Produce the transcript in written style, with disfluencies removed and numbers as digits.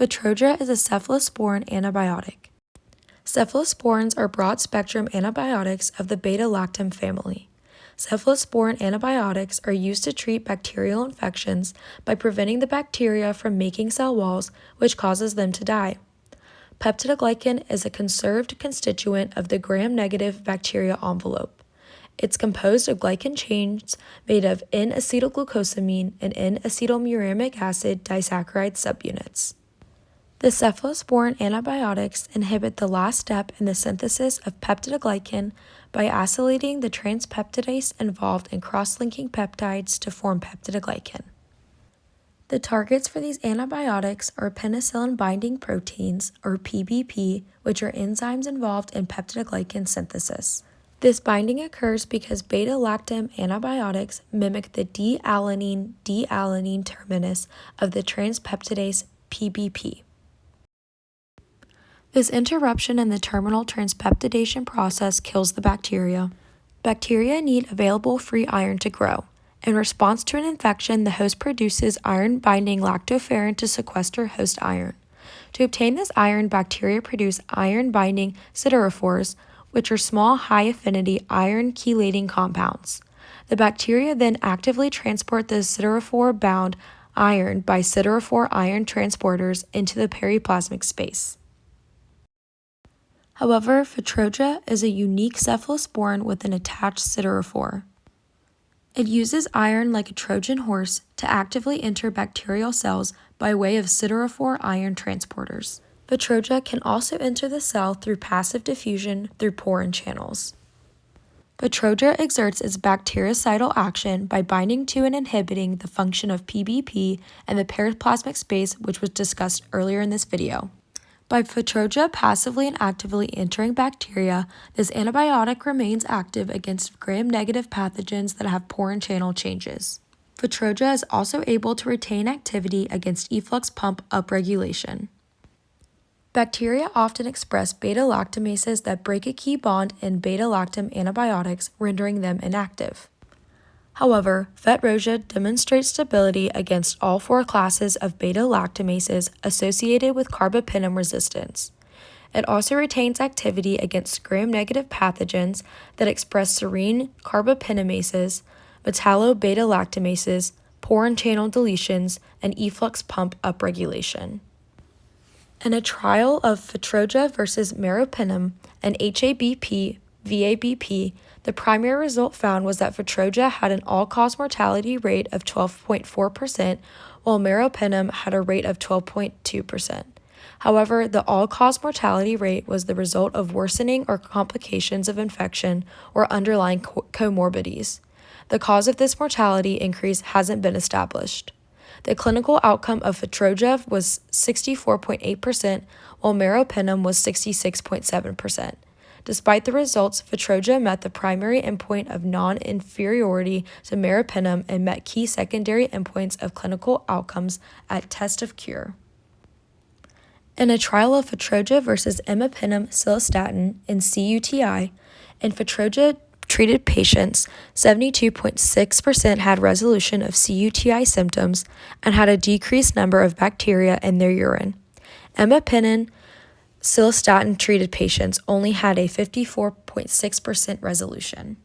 Fetroja is a cephalosporin antibiotic. Cephalosporins are broad-spectrum antibiotics of the beta-lactam family. Cephalosporin antibiotics are used to treat bacterial infections by preventing the bacteria from making cell walls, which causes them to die. Peptidoglycan is a conserved constituent of the gram-negative bacteria envelope. It's composed of glycan chains made of N-acetylglucosamine and N-acetylmuramic acid disaccharide subunits. The cephalosporin antibiotics inhibit the last step in the synthesis of peptidoglycan by acylating the transpeptidase involved in cross-linking peptides to form peptidoglycan. The targets for these antibiotics are penicillin-binding proteins, or PBP, which are enzymes involved in peptidoglycan synthesis. This binding occurs because beta-lactam antibiotics mimic the D-alanine terminus of the transpeptidase PBP. This interruption in the terminal transpeptidation process kills the bacteria. Bacteria need available free iron to grow. In response to an infection, the host produces iron-binding lactoferrin to sequester host iron. To obtain this iron, bacteria produce iron-binding siderophores, which are small, high-affinity iron chelating compounds. The bacteria then actively transport the siderophore-bound iron by siderophore iron transporters into the periplasmic space. However, Fetroja is a unique cephalosporin with an attached siderophore. It uses iron like a Trojan horse to actively enter bacterial cells by way of siderophore iron transporters. Fetroja can also enter the cell through passive diffusion through porin channels. Fetroja exerts its bactericidal action by binding to and inhibiting the function of PBP and the periplasmic space, which was discussed earlier in this video. By Fetroja passively and actively entering bacteria, this antibiotic remains active against gram-negative pathogens that have porin channel changes. Fetroja is also able to retain activity against efflux pump upregulation. Bacteria often express beta-lactamases that break a key bond in beta-lactam antibiotics, rendering them inactive. However, Fetroja demonstrates stability against all four classes of beta-lactamases associated with carbapenem resistance. It also retains activity against gram-negative pathogens that express serine carbapenemases, metallo-beta-lactamases, porin channel deletions, and efflux pump upregulation. In a trial of Fetroja versus meropenem and HABP/VABP, the primary result found was that Fetroja had an all-cause mortality rate of 12.4%, while meropenem had a rate of 12.2%. However, the all-cause mortality rate was the result of worsening or complications of infection or underlying comorbidities. The cause of this mortality increase hasn't been established. The clinical outcome of Fetroja was 64.8%, while meropenem was 66.7%. Despite the results, Fetroja met the primary endpoint of non-inferiority to meropenem and met key secondary endpoints of clinical outcomes at test of cure. In a trial of Fetroja versus imipenem cilastatin in CUTI, in Fetroja-treated patients, 72.6% had resolution of CUTI symptoms and had a decreased number of bacteria in their urine. Imipenem cilastatin-treated patients only had a 54.6% resolution.